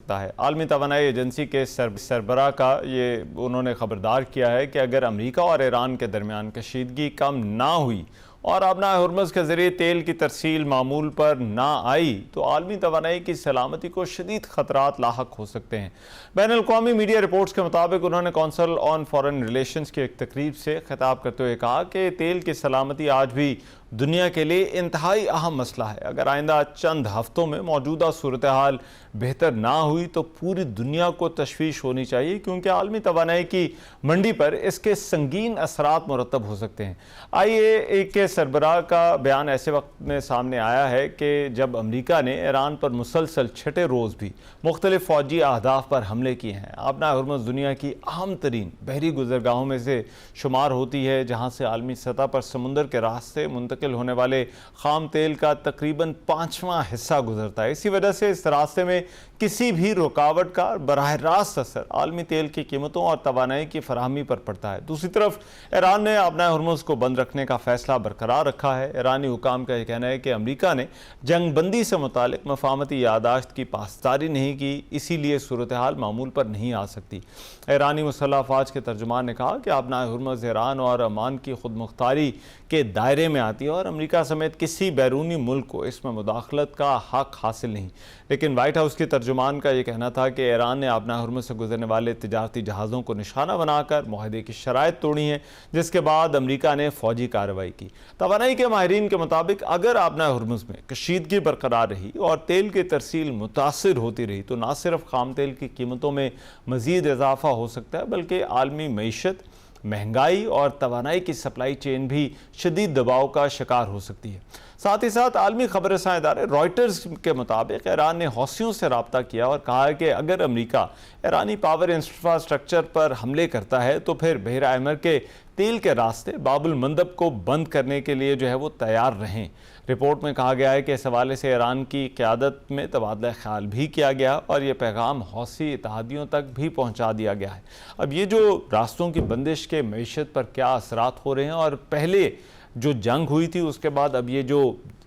है। आलमी तवानाई एजेंसी के सरबराह का ये उन्होंने खबरदार किया है कि अगर अमेरिका और ईरान के दरमियान कशीदगी कम ना हुई और आबना हुर्मुज़ के ज़रिए तेल की तरसील मामूल पर ना आई तो आलमी तवानाई की सलामती को शदीद ख़तरात लाहक हो सकते हैं। बैनुल-अक़वामी मीडिया रिपोर्ट्स के मुताबिक उन्होंने कौंसल ऑन फॉरेन रिलेशंस की एक तकरीब से खिताब करते हुए कहा कि तेल की सलामती आज भी दुनिया के लिए इंतहाई अहम मसला है। अगर आइंदा चंद हफ्तों में मौजूदा सूरत हाल बेहतर ना हुई तो पूरी दुनिया को तशवीश होनी चाहिए, क्योंकि आलमी तवानाई की मंडी पर इसके संगीन असरात मुरतब हो सकते हैं। IAEA के सरबराह का बयान ऐसे वक्त में सामने आया है कि जब अमरीका ने ईरान पर मुसलसल छठे रोज़ भी मुख्तलिफ फ़ौजी अहदाफ पर हमले किए हैं। आबना हुर्मुज़ दुनिया की अहम तरीन बहरी गुजरगाहों में से शुमार होती है, जहाँ से आलमी सतह पर समुंदर के रास्ते मुंतकिल होने वाले खाम तेल का तकरीबन 5वां हिस्सा गुजरता है। इसी वजह से इस रास्ते में किसी भी रुकावट का बराह रास्त असर आलमी तेल की कीमतों और तवानाई की फराहमी पर पड़ता है। दूसरी तरफ ईरान ने आबना हुर्मुज़ को बंद रखने का फैसला बरकरार रखा है। ईरानी हुकाम का यह कहना है कि अमरीका ने जंग बंदी से मुतालिक मफाहमती यादाश्त की पासदारी नहीं की, इसीलिए सूरत हाल मामूल पर नहीं आ सकती। ईरानी मुसल्लह अफवाज के तर्जुमान ने कहा कि आबना हुर्मुज़ ईरान और अमान की खुद मुख्तारी के दायरे में आती है और अमरीका समेत किसी बैरूनी मुल्क को इसमें मुदाखलत का हक हासिल नहीं। लेकिन वाइट हाउस के तर्जुमान का यह कहना था कि ईरान ने आबना हुर्मुज़ से गुजरने वाले तिजारती जहाज़ों को निशाना बनाकर मुआहदे की शराइत तोड़ी हैं, जिसके बाद अमरीका ने फ़ौजी कार्रवाई की। तवानाई के माहिरीन के मुताबिक अगर आबना हुर्मुज़ में कशीदगी बरकरार रही और तेल की तरसील मुतासिर होती रही तो न सिर्फ खाम तेल की कीमतों में मज़ीद इजाफा हो सकता है, बल्कि आलमी मईशत, महंगाई और तवानाई की सप्लाई चेन भी शदीद दबाव का शिकार हो सकती है। साथ ही साथ आलमी खबर रसां इदारे रॉयटर्स के मुताबिक ईरान ने हौसियों से रब्ता किया और कहा है कि अगर अमरीका ईरानी पावर इंफ्रास्ट्रक्चर पर हमले करता है तो फिर बहरा अहमर के तेल के रास्ते बाबुल मंदब को बंद करने के लिए जो है वो तैयार रहें। रिपोर्ट में कहा गया है कि इस हवाले से ईरान की क़यादत में तबादला ख्याल भी किया गया और ये पैगाम हौसी इत्तेहादियों तक भी पहुंचा दिया गया है। अब ये जो रास्तों की बंदिश के मईशत पर क्या असरात हो रहे हैं और पहले जो जंग हुई थी उसके बाद अब ये जो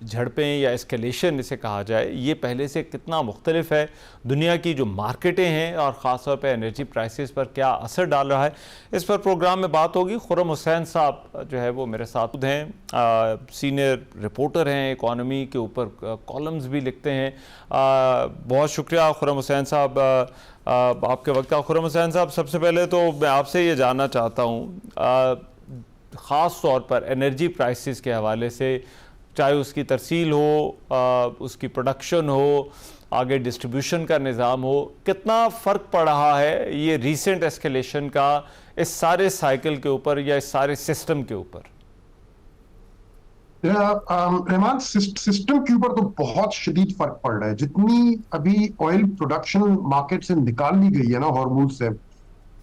झड़पें या एस्केलेशन इसे कहा जाए, ये पहले से कितना मुख्तलिफ है, दुनिया की जो मार्केटें हैं और ख़ास तौर पर एनर्जी प्राइसेस पर क्या असर डाल रहा है, इस पर प्रोग्राम में बात होगी। खुर्रम हुसैन साहब जो है वो मेरे साथ हैं, सीनियर रिपोर्टर हैं, इकॉनमी के ऊपर कॉलम्स भी लिखते हैं। बहुत शुक्रिया खुर्रम हुसैन साहब आपके वक्त का। खुर्रम हुसैन साहब, सबसे पहले तो मैं आपसे ये जानना चाहता हूँ ख़ास तौर पर एनर्जी प्राइसेस के हवाले से, चाहे उसकी तरसील हो, उसकी प्रोडक्शन हो, आगे डिस्ट्रीब्यूशन का निज़ाम हो, कितना फ़र्क पड़ रहा है ये रीसेंट एस्केलेशन का इस सारे साइकिल के ऊपर या इस सारे सिस्टम के ऊपर? रहमान, सिस्टम के ऊपर तो बहुत शदीद फर्क पड़ रहा है। जितनी अभी ऑयल प्रोडक्शन मार्केट से निकाल ली गई है ना हॉर्मूज से,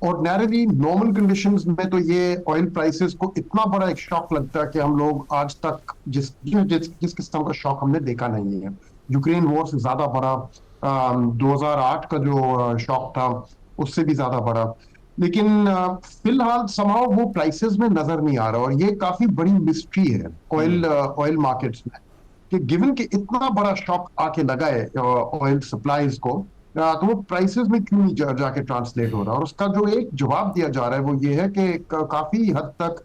ऑर्डिनरी नॉर्मल कंडीशंस में तो ये ऑयल प्राइसेस को इतना बड़ा एक शॉक लगता है कि हम लोग आज तक जिस किस्म का शॉक हमने देखा नहीं है। यूक्रेन वॉर से ज्यादा बड़ा, 2008 का जो शॉक था उससे भी ज्यादा बड़ा। लेकिन फिलहाल समाव वो प्राइसेस में नजर नहीं आ रहा और ये काफी बड़ी मिस्ट्री है ऑयल मार्केट्स में कि गिवन कि इतना बड़ा शॉक आके लगा है ऑयल सप्लाईज को, तो वो प्राइसेस में क्यों नहीं जाके ट्रांसलेट हो रहा। और उसका जो एक जवाब दिया जा रहा है वो ये है कि काफी हद तक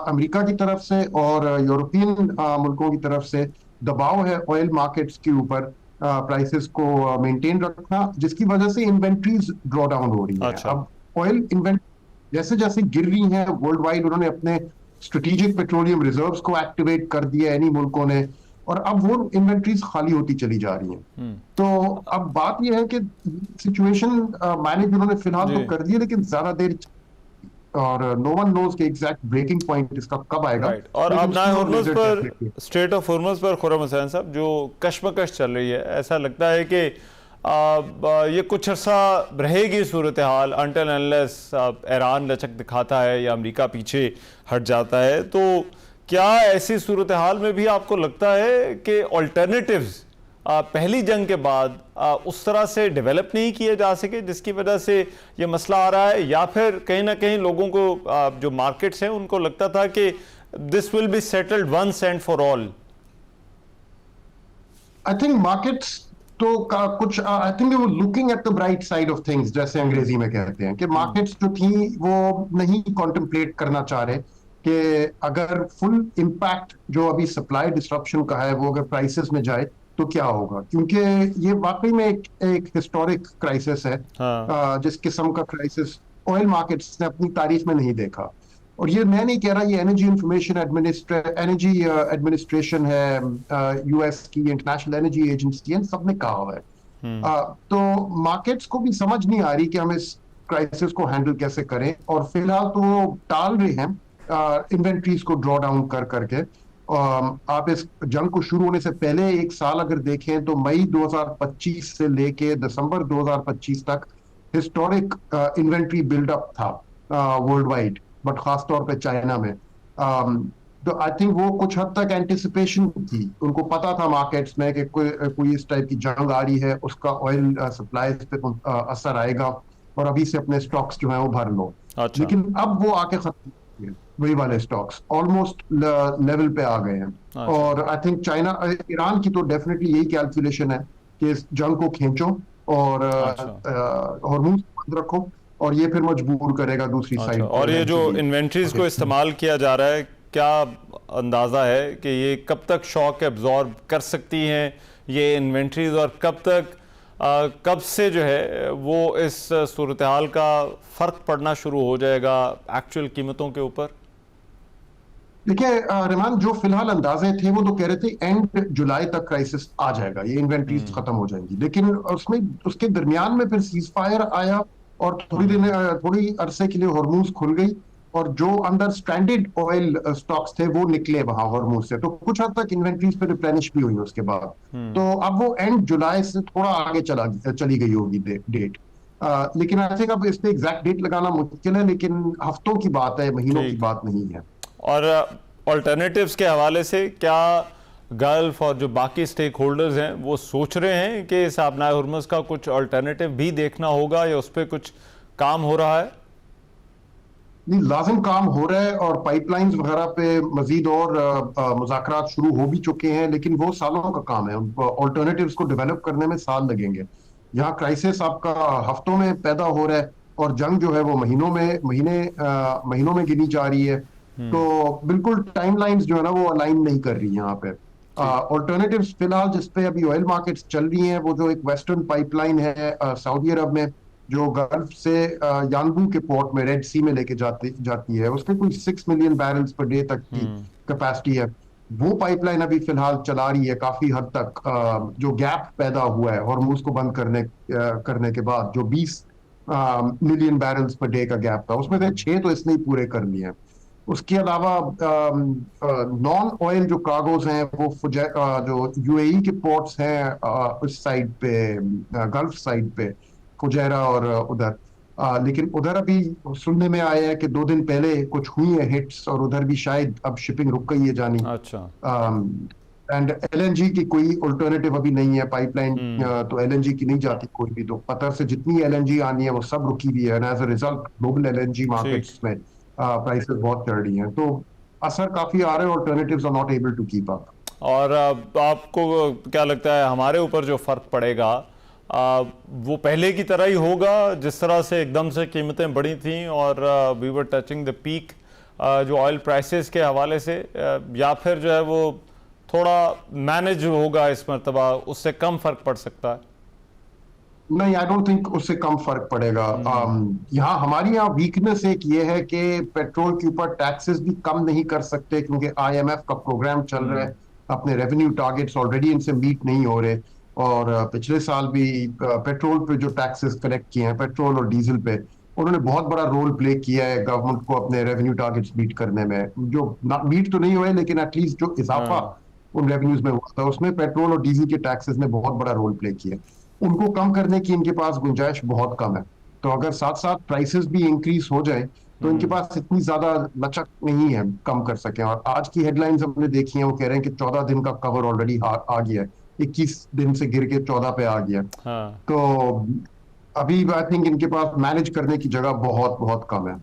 अमेरिका की तरफ से और यूरोपियन मुल्कों की तरफ से दबाव है ऑयल मार्केट्स के ऊपर प्राइसेस को मेंटेन रखना, जिसकी वजह से इन्वेंट्रीज ड्रॉ डाउन हो रही है। अब ऑयल इन्वेंट्री जैसे जैसे गिर रही है वर्ल्ड वाइड, उन्होंने अपने स्ट्रेटेजिक पेट्रोलियम रिजर्व्स को एक्टिवेट कर दिया इन्हीं मुल्कों ने, और अब वो इन्वेंट्रीज खाली होती चली जा रही हैं। तो अब बात यह है कि सिचुएशन मैनेज उन्होंने फिलहाल तो कर दी है, लेकिन ज्यादा देर और नो वन नोज के एग्जैक्ट ब्रेकिंग पॉइंट इसका कब आएगा। और आबना हुर्मुज़ पर, स्ट्रेट ऑफ हुर्मुज़ पर खुर्रम हुसैन साहब जो कशमकश चल रही है, ऐसा लगता है कि ये कुछ अर्सा रहेगी सूरत हाल अनटिल अनलेस ईरान लचक दिखाता है या अमेरिका पीछे हट जाता है। तो क्या ऐसी सूरत हाल में भी आपको लगता है कि ऑल्टरनेटिव्स पहली जंग के बाद उस तरह से डेवलप नहीं किए जा सके जिसकी वजह से ये मसला आ रहा है, या फिर कहीं ना कहीं लोगों को जो मार्केट्स हैं उनको लगता था कि this will be settled once and for all? I think markets तो कुछ आई थिंक वो looking at the bright side of things, जैसे अंग्रेजी में कहते हैं, कि मार्केट्स जो थी वो नहीं कॉन्टेम्पलेट करना चाह रहे कि अगर फुल इम्पैक्ट जो अभी सप्लाई डिस्ट्रप्शन का है वो अगर प्राइसेस में जाए तो क्या होगा, क्योंकि ये वाकई में एक हिस्टोरिक क्राइसिस है। हाँ। जिस किस्म का क्राइसिस ऑयल मार्केट्स ने अपनी तारीख में नहीं देखा। और ये मैं नहीं कह रहा, ये एनर्जी एडमिनिस्ट्रेशन है, यूएस की इंटरनेशनल एनर्जी एजेंसी है, सब ने कहा हुआ है। तो मार्केट्स को भी समझ नहीं आ रही कि हम इस क्राइसिस को हैंडल कैसे करें, और फिलहाल तो वो टाल रहे हैं इन्वेंट्रीज को ड्रॉ डाउन कर करके। आप इस जंग को शुरू होने से पहले एक साल अगर देखें तो मई 2025 से लेके दिसंबर 2025 तक हिस्टोरिक इन्वेंट्री बिल्डअप था वर्ल्ड वाइड, बट खासतौर पे चाइना में। तो आई थिंक वो कुछ हद तक एंटिसिपेशन थी, उनको पता था मार्केट्स में कि कोई इस टाइप की जंग आ रही है, उसका ऑयल सप्लाई पे असर आएगा, और अभी से अपने स्टॉक्स जो है वो भर लो। अच्छा। लेकिन अब वो आके खत्म, वही वाले स्टॉक्स ऑलमोस्ट लेवल पे आ गए हैं। अच्छा। और आई थिंक चाइना, ईरान की तो डेफिनेटली यही कैलकुलेशन है कि इस जंग को खींचो और हार्मोन्स बंद रखो, और ये फिर मजबूर करेगा दूसरी अच्छा। साइड। और ये जो इन्वेंट्रीज को इस्तेमाल किया जा रहा है, क्या अंदाज़ा है कि ये कब तक शॉक एब्जॉर्ब कर सकती हैं ये इन्वेंट्रीज, और कब से जो है वो इस सूरत हाल का फ़र्क पड़ना शुरू हो जाएगा एक्चुअल कीमतों के ऊपर? देखिए रहमान, जो फिलहाल अंदाजे थे वो तो कह रहे थे एंड जुलाई तक क्राइसिस आ जाएगा, ये इन्वेंट्रीज खत्म हो जाएंगी, लेकिन उसमें उसके दरमियान में फिर सीज फायर आया, और थोड़ी अरसे के लिए हॉर्मूज खुल गई, और जो अंदर स्ट्रैंडेड ऑयल स्टॉक्स थे वो निकले वहां हॉर्मूज से, तो कुछ हद तक इन्वेंट्रीज पे रिप्लेनिश भी हुई उसके बाद। तो अब वो एंड जुलाई से थोड़ा आगे चली गई होगी डेट। लेकिन आई थिंक अब इस पे एग्जैक्ट डेट लगाना मुश्किल है, लेकिन हफ्तों की बात है, महीनों की बात नहीं है। और ऑल्टरनेटिव्स के हवाले से क्या गल्फ और जो बाकी स्टेक होल्डर्स हैं वो सोच रहे हैं कि इस आबनाए हुर्मुज़ का कुछ ऑल्टरनेटिव भी देखना होगा, या उस पर कुछ काम हो रहा है? नहीं, लाजिम काम हो रहा है, और पाइपलाइंस वगैरह पे मजीद और मुज़ाकरात शुरू हो भी चुके हैं, लेकिन वो सालों का काम है, ऑल्टरनेटिव्स को डेवलप करने में साल लगेंगे। यहाँ क्राइसिस आपका हफ्तों में पैदा हो रहा है, और जंग जो है वो महीनों में गिनी जा रही है। तो बिल्कुल टाइमलाइंस जो है ना वो अलाइन नहीं कर रही यहाँ पे। ऑल्टरनेटिव्स फिलहाल जिस पे अभी ऑयल मार्केट्स चल रही हैं, वो जो एक वेस्टर्न पाइपलाइन है सऊदी अरब में, जो गल्फ से यानबू के पोर्ट में रेड सी में लेके जाती है, उसमें कोई 6 मिलियन बैरल्स पर डे तक की कैपेसिटी है। वो पाइपलाइन अभी फिलहाल चला रही है काफी हद तक। जो गैप पैदा हुआ है हॉर्मूज को बंद करने के बाद, जो 20 मिलियन बैरल्स पर डे का गैप था, उसमें से 6 तो इसने ही पूरे कर लिए हैं। उसके अलावा नॉन ऑयल जो कार्गोज हैं वो जो यूएई के पोर्ट्स हैं उस साइड पे, गल्फ साइड पे, फुजैरा और उधर, लेकिन उधर अभी सुनने में आया है कि 2 दिन पहले कुछ हुई है हिट्स, और उधर भी शायद अब शिपिंग रुक गई है जानी। अच्छा। एंड एलएनजी की कोई अल्टरनेटिव अभी नहीं है, पाइपलाइन तो एलएनजी की नहीं जाती कोई भी, तो कतर से जितनी एलएनजी आनी है वो सब रुकी हुई है, and as a result global LNG markets में प्राइसेस बहुत चढ़ रही हैं, तो असर काफी आ रहा है, alternatives are not able to keep up. और आपको क्या लगता है हमारे ऊपर जो फर्क पड़ेगा वो पहले की तरह ही होगा, जिस तरह से एकदम से कीमतें बढ़ी थी और we were touching the peak जो ऑयल प्राइसेस के हवाले से, या फिर जो है वो थोड़ा मैनेज होगा इस मरतबा, उससे कम फर्क पड़ सकता है? नहीं, आई डोंट थिंक उससे कम फर्क पड़ेगा। यहाँ हमारी यहाँ वीकनेस एक ये है कि पेट्रोल के ऊपर टैक्सेस भी कम नहीं कर सकते, क्योंकि आईएमएफ का प्रोग्राम चल रहा है, अपने रेवेन्यू टारगेट्स ऑलरेडी इनसे मीट नहीं हो रहे, और पिछले साल भी पेट्रोल पे जो टैक्सेस कलेक्ट किए हैं, पेट्रोल और डीजल पे, उन्होंने बहुत बड़ा रोल प्ले किया है गवर्नमेंट को अपने रेवेन्यू टारगेट्स मीट करने में। जो मीट तो नहीं हुए, लेकिन एटलीस्ट जो इजाफा उन रेवेन्यूज में हुआ था उसमें पेट्रोल और डीजल के टैक्सेस ने बहुत बड़ा रोल प्ले किया। उनको कम करने की इनके पास गुंजाइश बहुत कम है, तो अगर साथ साथ प्राइसेस भी इंक्रीज हो जाए तो इनके पास इतनी ज्यादा लचक नहीं है कम कर सके। और आज की हेडलाइंस हमने देखी है, वो कह रहे हैं कि 14 दिन का कवर ऑलरेडी आ गया है, 21 दिन से गिर के 14 पे आ गया। तो अभी आई थिंक इनके पास मैनेज करने की जगह बहुत बहुत कम है।